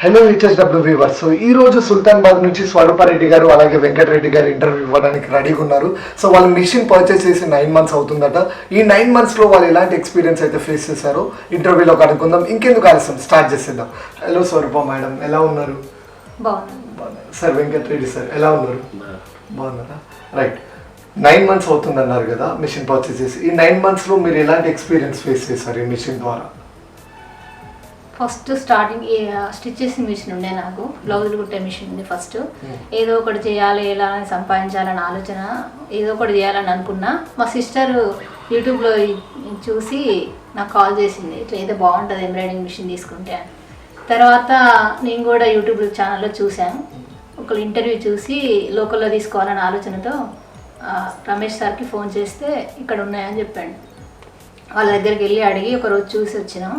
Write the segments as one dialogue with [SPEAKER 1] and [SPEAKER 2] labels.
[SPEAKER 1] Hello HSW viewers. So ఈ రోజు సుల్తాన్బాద్ నుంచి స్వరూపారెడ్డి గారు అలాగే వెంకటరెడ్డి గారు ఇంటర్వ్యూ ఇవ్వడానికి రెడీగా ఉన్నారు. సో వాళ్ళు మిషన్ పర్చేస్ చేసి 9 months అవుతుందట. ఈ 9 monthsలో వాళ్ళు ఎలాంటి ఎక్స్పీరియన్స్ అయితే ఫేస్ చేశారో ఇంటర్వ్యూలో కనుక్కుందాం. ఇంకెందుకు ఆలస్యం, స్టార్ట్ చేసేద్దాం. హలో స్వరూప మేడం, ఎలా ఉన్నారు? బాగున్నారు సార్. వెంకటరెడ్డి సార్ ఎలా ఉన్నారు? బాగున్నారా? రైట్. 9 months అవుతుందన్నారు కదా మిషన్ పర్చేస్ చేసి. ఈ 9 monthsలో మీరు ఎలాంటి ఎక్స్పీరియన్స్ ఫేస్ చేశారు ఈ మిషన్ ద్వారా?
[SPEAKER 2] ఫస్ట్ స్టార్టింగ్ స్టిచ్ చేసే మిషన్ ఉండే, నాకు బ్లౌజులు కుట్టే మిషన్ ఉంది. ఫస్ట్ ఏదో ఒకటి చేయాలి, ఎలా సంపాదించాలని ఆలోచన, ఏదో ఒకటి చేయాలని అనుకున్నా. మా సిస్టర్ యూట్యూబ్లో చూసి నాకు కాల్ చేసింది, ఇట్లా ఏదో బాగుంటుంది ఎంబ్రాయిడింగ్ మిషన్ తీసుకుంటే అని. తర్వాత నేను కూడా యూట్యూబ్ ఛానల్లో చూశాను, ఒక ఇంటర్వ్యూ చూసి లోకల్లో తీసుకోవాలని ఆలోచనతో రమేష్ సార్కి ఫోన్ చేస్తే ఇక్కడ ఉన్నాయని చెప్పాడు. వాళ్ళ దగ్గరికి వెళ్ళి అడిగి ఒకరోజు చూసి వచ్చినాం.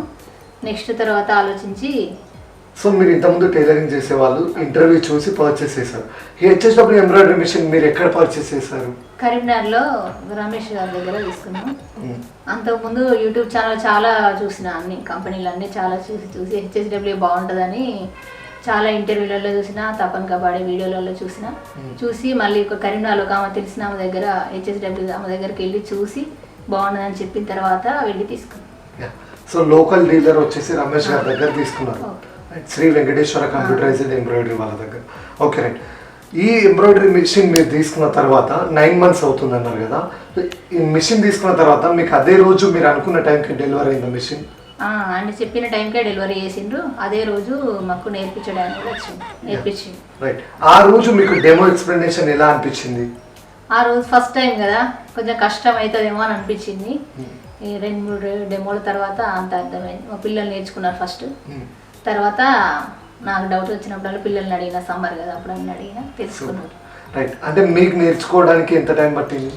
[SPEAKER 2] నెక్స్ట్ తర్వాత ఆలోచించి,
[SPEAKER 1] సో మీరు ఇంతకుముందు టైలరింగ్ చేసేవాళ్ళు, ఇంటర్వ్యూ చూసి పర్చేస్ చేశారు. హెచ్ఎస్డబ్ల్యూ ఎంబ్రాయిడరీ మిషన్ మీరు ఎక్కడ పర్చేస్ చేశారు?
[SPEAKER 2] కరీంనగర్లో రమేష్ గారి దగ్గర తీసుకున్నాం. అంతకుముందు యూట్యూబ్ ఛానల్ చాలా చూసిన, అన్ని కంపెనీలు అన్నీ చాలా చూసి హెచ్ఎస్డబ్ల్యూ బాగుంటుందని చాలా ఇంటర్వ్యూలలో చూసిన, తపన్ కబాడీ వీడియోలలో చూసి మళ్ళీ ఒక కరీంనగర్లో ఆమె తెలిసిన ఆమె దగ్గర హెచ్ఎస్డబ్ల్యూ ఆమె దగ్గరికి వెళ్ళి చూసి బాగుంటుందని చెప్పిన తర్వాత వెళ్ళి తీసుకున్నాం.
[SPEAKER 1] సో లోకల్ డీలర్ వచ్చేసి రమేష్ గారి దగ్గర తీసుకున్నారు, శ్రీ వెంకటేశ్వర కంప్యూటరైజ్డ్ ఎంబ్రాయిడరీ వాళ్ళ దగ్గర. Okay right. ఈ ఎంబ్రాయిడరీ మిషన్ మీరు తీసుకున్న తర్వాత 9 months అవుతుంది అన్నారు కదా. ఈ మిషన్ తీసుకున్న తర్వాత మీకు అదే రోజు మీరు అనుకున్న టైంకి డెలివరీ అయిందా మిషన్?
[SPEAKER 2] ఆయన చెప్పిన టైంకే డెలివరీ చేసిండ్రు. అదే రోజు మాకు నేర్పించడానికి నేర్పించింది.
[SPEAKER 1] రైట్. ఆ రోజు మీకు డెమో ఎక్స్ప్లెనేషన్ ఎలా అనిపించింది?
[SPEAKER 2] ఆ రోజు ఫస్ట్ టైం కదా, కొంచెం కష్టం అవుతుందేమో అని అనిపించింది. ఈ 2-3 డెమోల తర్వాత అంత అర్థమైంది. మా పిల్లలు నేర్చుకున్నారు ఫస్ట్. తర్వాత నాకు డౌట్ వచ్చినప్పుడు పిల్లల్ని అడిగిన, సమ్మర్ కదా అప్పుడు అన్నీ అడిగిన, తెలుసుకున్నారు.
[SPEAKER 1] రైట్. అంటే మీకు నేర్చుకోవడానికి ఎంత టైం పట్టింది?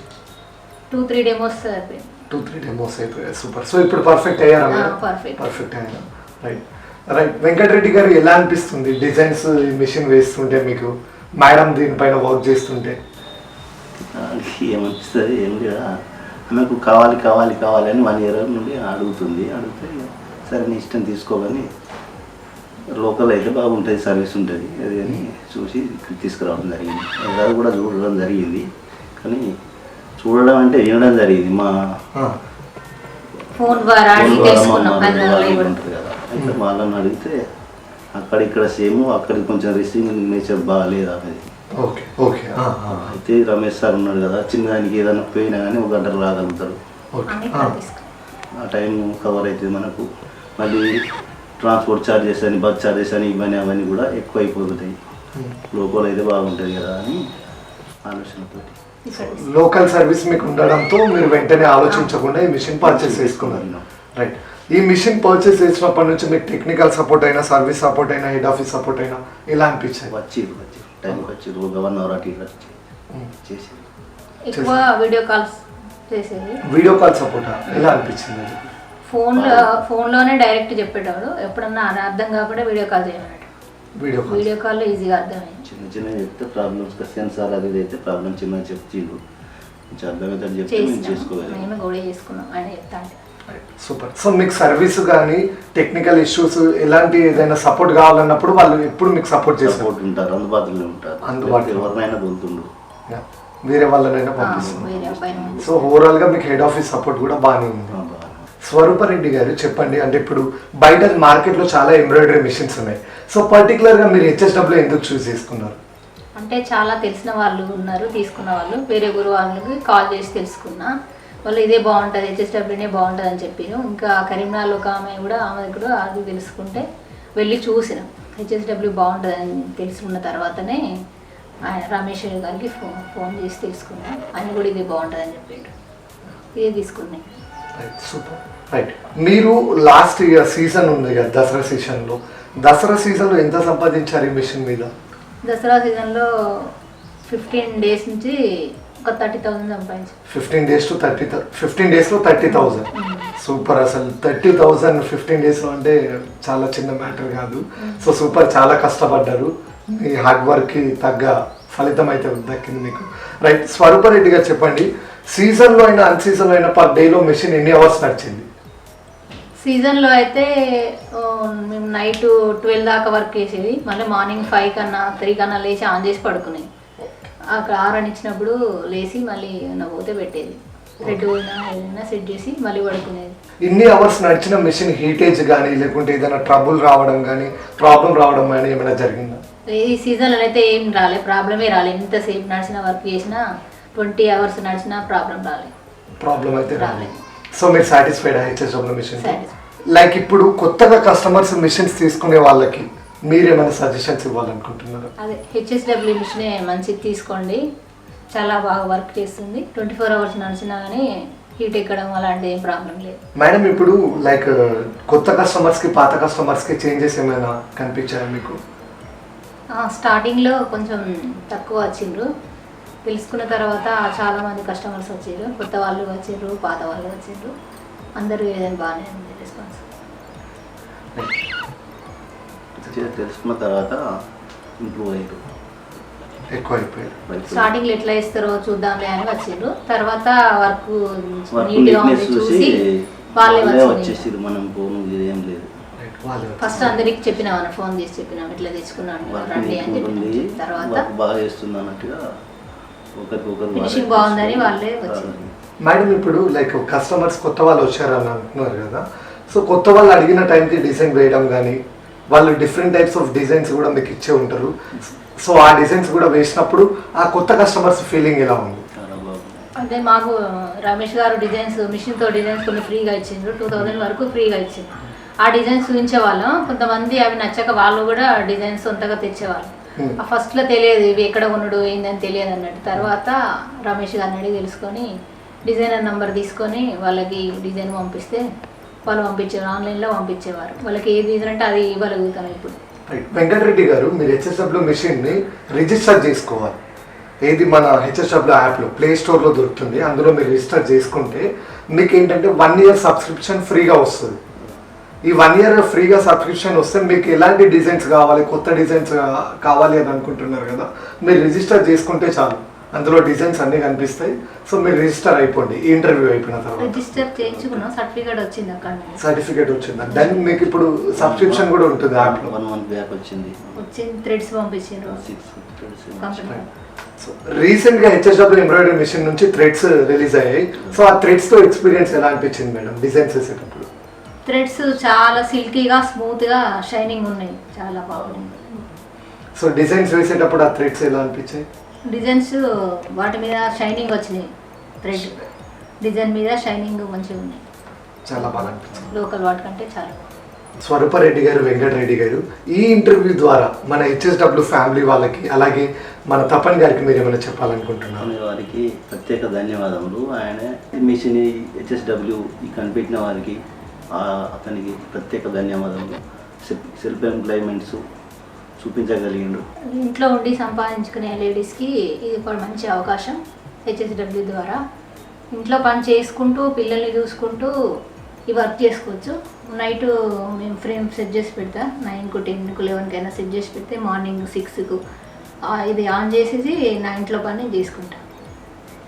[SPEAKER 2] 2-3 డెమోస్ అయిపోయింది.
[SPEAKER 1] 2-3 డెమోస్ అయిపోయాయి. సూపర్. సో ఇప్పుడు పర్ఫెక్ట్ అయ్యారా? పర్ఫెక్ట్ అయ్యారా. Right right. వెంకటరెడ్డి గారు ఎలా అనిపిస్తుంది డిజైన్స్ ఈ మిషన్ వేస్తుంటే మీకు, మేడం దీనిపైన వర్క్ చేస్తుంటే?
[SPEAKER 3] ఏమనిపిస్తుంది, ఏం లేదా, ఆమెకు కావాలి కావాలి కావాలి అని 1 year నుండి అడిగితే సరే నీ ఇష్టం తీసుకోవాలని, లోకల్ అయితే బాగుంటుంది, సర్వీస్ ఉంటుంది అది అని చూసి తీసుకురావడం జరిగింది. అది కూడా చూడడం జరిగింది, కానీ చూడడం అంటే వినడం జరిగింది. మా
[SPEAKER 2] ఫోన్ ద్వారా
[SPEAKER 3] ఉంటుంది కదా, అయితే వాళ్ళని అడిగితే అక్కడ ఇక్కడ సేమ్, అక్కడికి కొంచెం రిసీవింగ్ నేచర్ బాగాలేదు అనేది.
[SPEAKER 1] Okay okay.
[SPEAKER 3] అయితే రమేష్ సార్ ఉన్నాడు కదా, చిన్నదానికి ఏదైనా పోయినా కానీ 1 గంట రాగలుగుతారు. ఆ టైం కవర్ అవుతుంది మనకు. మళ్ళీ ట్రాన్స్పోర్ట్ ఛార్జెస్ అని, బస్ ఛార్జెస్ అని, ఇవన్నీ అవన్నీ కూడా ఎక్కువ అయిపోతాయి. లోకల్ అయితే బాగుంటుంది కదా అని ఆలోచనతో
[SPEAKER 1] లోకల్ సర్వీస్ మీకు ఉండడంతో మీరు వెంటనే ఆలోచించకుండా ఈ మిషన్ పర్చేస్ చేసుకున్నారు. రైట్. ఈ మిషన్ పర్చేస్ చేసినప్పటి నుంచి మీకు టెక్నికల్ సపోర్ట్ అయినా, సర్వీస్ సపోర్ట్ అయినా, హెడ్ ఆఫీస్ సపోర్ట్ అయినా ఎలా అనిపించాయి?
[SPEAKER 3] వచ్చి టైంకి వచ్చి 1 hour అటు చేసి
[SPEAKER 2] ఎక్కువ వీడియో కాల్స్ చేసేది.
[SPEAKER 1] వీడియో కాల్ సపోర్ట్ ఎలా అనిపించింది?
[SPEAKER 2] ఫోన్లోనే డైరెక్ట్ చెప్పేటప్పుడు, ఎప్పుడన్నా అర్థం కాకుండా వీడియో కాల్ చేయమన్నట్టు. వీడియో కాల్లో ఈజీగా అర్థమైంది.
[SPEAKER 3] చిన్న చెప్తే ప్రాబ్లమ్స్, సెన్సార్ అది అయితే ప్రాబ్లమ్ చిన్న చెప్తాను, కొంచెం అర్థమవుతుంది చెప్తే మేము చేసుకోవాలి.
[SPEAKER 2] మేము కూడా చేసుకున్నాం ఆయన చెప్తా.
[SPEAKER 1] సూపర్. సో మీకు సర్వీస్ కానీ టెక్నికల్ ఇష్యూస్ ఎలాంటి ఏదైనా సపోర్ట్ కావాలన్నప్పుడు వాళ్ళు ఎప్పుడు మీకు సపోర్ట్
[SPEAKER 3] ఉంటారు, అందుబాటులో ఉంటారు. ఎవరినైనా దొరుకుతుండ్రు,
[SPEAKER 1] వేరే వాళ్ళనైనా పంపిస్తున్నారు. సో ఓవరాల్ గా మీకు హెడ్ ఆఫీస్ సపోర్ట్ కూడా బాగానే ఉంది. స్వరూపారెడ్డి గారు చెప్పండి, అంటే ఇప్పుడు బయట మార్కెట్లో చాలా ఎంబ్రాయిడరీ మిషన్స్ ఉన్నాయి. సో పర్టికులర్గా మీరు హెచ్ఎస్డబ్ల్యూ ఎందుకు చూస్ చేసుకున్నారు?
[SPEAKER 2] అంటే చాలా తెలిసిన వాళ్ళు ఉన్నారు తీసుకున్న వాళ్ళు, వేరే గురువు వాళ్ళకి కాల్ చేసి తెలుసుకున్నా. వాళ్ళు ఇదే బాగుంటుంది, హెచ్ఎస్డబ్ల్యూనే బాగుంటుంది అని చెప్పాను. ఇంకా కరీంనగర్లో ఒక ఆమె దగ్గర అది తెలుసుకుంటే వెళ్ళి చూసినాం. హెచ్ఎస్డబ్ల్యూ బాగుంటుంది అని తెలుసుకున్న తర్వాతనే ఆయన రమేష్ గారికి ఫోన్ చేసి తెలుసుకున్నాం. ఆయన కూడా ఇదే బాగుంటుంది అని చెప్పాడు, ఇదే తీసుకున్నాయి.
[SPEAKER 1] సూపర్. రైట్. మీరు లాస్ట్ ఇయర్ సీజన్ ఉంది కదా, దసరా సీజన్లో ఎంత సంపాదించారు ఈ మిషన్ మీద?
[SPEAKER 2] దసరా సీజన్లో 15 days నుంచి ఒక 30,000 సంపాదించారు.
[SPEAKER 1] 15 daysలో 30,000. సూపర్. అసలు 30,000 15 daysలో అంటే చాలా చిన్న మ్యాటర్ కాదు. సో సూపర్, చాలా కష్టపడ్డారు, మీ హార్డ్ వర్క్కి తగ్గ ఫలితం అయితే దక్కింది మీకు. రైట్. స్వరూపారెడ్డి గారు చెప్పండి, సీజన్లో అయినా అన్ సీజన్లో అయినా పర్ డేలో మెషిన్ ఎన్ని అవర్స్ నడిచింది?
[SPEAKER 2] సీజన్లో అయితే మేము నైట్ 12 దాకా వర్క్ చేసేది, మళ్ళీ మార్నింగ్ 5 కన్నా 3 కన్నా లేచి ఆన్ చేసి పడుకునేది. అక్కడ ఆరని ఇచ్చినప్పుడు లేచి మళ్ళీ ఏమన్నా పోతే పెట్టేది, రెడ్ పోయినా ఏదైనా సెట్ చేసి మళ్ళీ పడుకునేది.
[SPEAKER 1] ఇన్ని అవర్స్ నడిచిన మెషిన్ హీటేజ్ కానీ లేకుంటే ఏదైనా ట్రబుల్ రావడం కానీ ప్రాబ్లం రావడం కానీ ఏమైనా జరిగిందా?
[SPEAKER 2] ఈ సీజన్లో అయితే ఏం రాలే, ప్రాబ్లమే రాలే. ఎంతసేపు నడిచినా వర్క్ చేసినా 20 అవర్స్ నడిచినా ప్రాబ్లం రాలే.
[SPEAKER 1] ప్రాబ్లం అయితే రాలేదు. సో మీరు satisfied HSW mission?
[SPEAKER 2] Satisfied.
[SPEAKER 1] Like ఇప్పుడు కొత్తగా కస్టమర్స్ మిషన్స్ తీసుకునే వాళ్ళకి మీరేమైనా సజెషన్స్ ఇవ్వాలనుకుంటున్నారు?
[SPEAKER 2] అదే హెచ్ఎస్డబ్ల్యూ మిషనే మంచిది తీసుకోండి, చాలా బాగా వర్క్ చేస్తుంది. 24 అవర్స్ నడిచినా కానీ హీట్ ఎక్కడం అలాంటి ఏం ప్రాబ్లం లేదు.
[SPEAKER 1] మేడం ఇప్పుడు లైక్ కొత్త కస్టమర్స్కి పాత కస్టమర్స్కి చేంజెస్ ఏమైనా కనిపించాయా మీకు?
[SPEAKER 2] స్టార్టింగ్లో కొంచెం తక్కువ వచ్చిండ్రు, తెలుసుకున్న తర్వాత చాలా మంది కస్టమర్స్ వచ్చారు, కొత్త వాళ్ళు వచ్చారు, పాత వాళ్ళు వచ్చారు, అందరూ ఏదైనా బాగానే ఉంది రెస్పాన్స్.
[SPEAKER 3] తెలుసుకున్న తర్వాత ఇంప్రూవ్ అయ్యారు,
[SPEAKER 1] ఎక్కువ అయిపోయారు.
[SPEAKER 2] స్టార్టింగ్లో ఎట్లా ఇస్తారో చూద్దాంలే అని వచ్చిండ్రు, తర్వాత వర్క్
[SPEAKER 3] వర్క్
[SPEAKER 2] నీట్గా ఉంది
[SPEAKER 3] నీట్నెస్ చూసి
[SPEAKER 2] చూసి వాళ్ళే వచ్చి
[SPEAKER 3] వచ్చేసారు. మనం పోను ఇదేం లేదు.
[SPEAKER 2] ఫస్ట్ అందరికి చెప్పినాం, ఫోన్ చేసి చెప్పినాం ఇట్లా తెచ్చుకున్నాను రండి అని చెప్పి, తర్వాత
[SPEAKER 3] వర్క్ బాగా చేస్తుంది అన్నట్టుగా ఒకరికొకరు
[SPEAKER 2] ఫినిషింగ్ బాగుందని వాళ్ళే వచ్చింది.
[SPEAKER 1] మేడం ఇప్పుడు లైక్ కస్టమర్స్ కొత్త వాళ్ళు వచ్చారని అంటున్నారు కదా, సో కొత్త వాళ్ళు అడిగిన టైంకి డిజైన్ వేయడం కానీ వాళ్ళు డిఫరెంట్ టైప్స్ ఆఫ్ డిజైన్స్ కూడా మీకు ఇచ్చే ఉంటారు. సో ఆ డిజైన్స్ కూడా వేసినప్పుడు ఆ కొత్త కస్టమర్స్ ఫీలింగ్ ఎలా ఉంది?
[SPEAKER 3] చాలా బాగుంది.
[SPEAKER 2] అంటే మాకు రమేష్ గారు డిజైన్స్ మిషన్తో డిజైన్స్ కొన్ని ఫ్రీగా ఇచ్చిండ్రు, 2000 వరకు ఫ్రీగా ఇచ్చిండ్రు. ఆ డిజైన్స్ చూపించేవాళ్ళం, కొంతమంది అవి నచ్చక వాళ్ళు కూడా డిజైన్స్ సొంతగా తెచ్చేవాళ్ళు. ఆ ఫస్ట్లో తెలియదు ఇవి ఎక్కడ కొనడు ఏందని తెలియదు అన్నట్టు, తర్వాత రమేష్ గారిని అడిగి తెలుసుకొని డిజైనర్ నెంబర్ తీసుకొని వాళ్ళకి డిజైన్ పంపిస్తే వాళ్ళు పంపించేవారు, ఆన్లైన్లో పంపించేవారు. వాళ్ళకి ఏ డిజైన్ అంటే అది ఇవ్వగలుగుతాం ఇప్పుడు.
[SPEAKER 1] వెంకటరెడ్డి గారు, మీరు హెచ్ఎస్డబ్ల్యూ మిషన్ని రిజిస్టర్ చేసుకోవాలి. ఏది మన హెచ్ఎస్డబ్ల్యూ యాప్లో ప్లే స్టోర్లో దొరుకుతుంది, అందులో మీరు రిజిస్టర్ చేసుకుంటే మీకు ఏంటంటే 1 year సబ్స్క్రిప్షన్ ఫ్రీగా వస్తుంది. ఈ 1 year ఫ్రీగా సబ్స్క్రిప్షన్ వస్తే మీకు ఎలాంటి డిజైన్స్ కావాలి, కొత్త డిజైన్స్ కావాలి అని అనుకుంటున్నారు కదా, మీరు రిజిస్టర్ చేసుకుంటే చాలు, అందులో డిజైన్స్ అన్నీ కనిపిస్తాయి. సో మీరు రిజిస్టర్ అయిపోండి. ఈ ఇంటర్వ్యూ అయిపోయిన తర్వాత
[SPEAKER 2] రిజిస్టర్ చేయించుకున్నాం, సర్టిఫికేట్ వచ్చింది అక్కడ,
[SPEAKER 1] సర్టిఫికేట్ వచ్చింది. దానికి మీకు ఇప్పుడు సబ్స్క్రిప్షన్ కూడా ఉంటుంది యాప్లో.
[SPEAKER 3] 1 month బ్యాక్ వచ్చింది,
[SPEAKER 2] థ్రెడ్స్ పంపించారు
[SPEAKER 3] 6 threads
[SPEAKER 2] కంపెనీ.
[SPEAKER 1] సో రీసెంట్గా హెచ్ఎస్డబ్ల్యూ ఎంబ్రాయిడరీ మిషన్ నుంచి థ్రెడ్స్ రిలీజ్ అయ్యాయి. సో ఆ థ్రెడ్స్తో ఎక్స్పీరియన్స్ ఎలా అనిపించింది మేడం డిజైన్స్ వేసేటప్పుడు?
[SPEAKER 2] థ్రెడ్స్ చాలా సిల్కీగా స్మూత్గా షైనింగ్ ఉన్నాయి, చాలా బాగుంది.
[SPEAKER 1] సో డిజైన్స్ వేసేటప్పుడు ఆ థ్రెడ్స్ ఎలా అనిపించాయి?
[SPEAKER 2] డిజైన్స్ వాటి మీద షైనింగ్ వచ్చినాయి, థ్రెడ్ డిజైన్ మీద షైనింగ్ మంచిగా ఉన్నాయి,
[SPEAKER 1] చాలా బాగా అనిపించింది.
[SPEAKER 2] లోకల్ వాటికంటే చాలా.
[SPEAKER 1] స్వరూపారెడ్డి గారు, వెంకటరెడ్డి గారు, ఈ ఇంటర్వ్యూ ద్వారా మన హెచ్ఎస్డబ్ల్యూ ఫ్యామిలీ వాళ్ళకి అలాగే మన తపన్ గారికి మీరు ఏమైనా చెప్పాలనుకుంటున్నారు?
[SPEAKER 3] వారికి ప్రత్యేక ధన్యవాదములు. ఆయన మిషన్ హెచ్ఎస్డబ్ల్యూ ఈ కనిపెట్టిన వారికి అతనికి ప్రత్యేక ధన్యవాదములు. సెల్ఫ్ ఎంప్లాయ్మెంట్స్ చూపించగలిగిండు.
[SPEAKER 2] ఇంట్లో ఉండి సంపాదించుకునే లేడీస్కి ఇది ఒక మంచి అవకాశం. హెచ్ఎస్డబ్ల్యూ ద్వారా ఇంట్లో పని చేసుకుంటూ పిల్లల్ని చూసుకుంటూ ఈ వర్క్ చేసుకోవచ్చు. నైట్ మేము ఫ్రేమ్ సెట్ చేసి పెడతా, 9కు 10కు 11కైనా సెట్ చేసి పెడితే మార్నింగ్ 6కు ఇది ఆన్ చేసేసి నా ఇంట్లో పని చేసుకుంటా.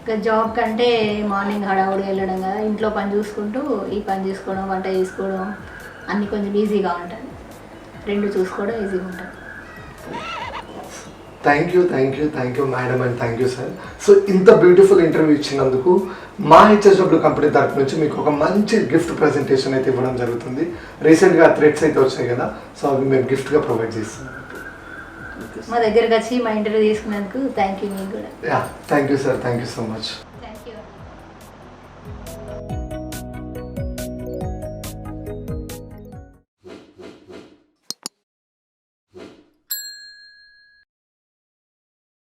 [SPEAKER 2] ఇంకా జాబ్ కంటే మార్నింగ్ హడావుడి వెళ్ళడం కదా, ఇంట్లో పని చూసుకుంటూ ఈ పని చేసుకోవడం, వంట చేసుకోవడం అన్నీ కొంచెం ఈజీగా ఉంటుంది, 2 చూసుకోవడం ఈజీగా ఉంటుంది.
[SPEAKER 1] Thank you madam and thank you sir. So ఇంత బ్యూటిఫుల్ ఇంటర్వ్యూ ఇచ్చినందుకు మా హెచ్ఎస్డబ్ల్యూ కంపెనీ తరఫు నుంచి మీకు ఒక మంచి గిఫ్ట్ ప్రజెంటేషన్ అయితే ఇవ్వడం జరుగుతుంది. రీసెంట్గా థ్రెడ్స్ అయితే వచ్చాయి కదా, సో అవి మేము గిఫ్ట్గా ప్రొవైడ్ చేస్తాం.
[SPEAKER 2] మా దగ్గరకు వచ్చి మా ఇంటర్వ్యూ తీసుకున్నందుకు థ్యాంక్ యూ మీకు కూడా.
[SPEAKER 1] Thank you sir, thank you so much.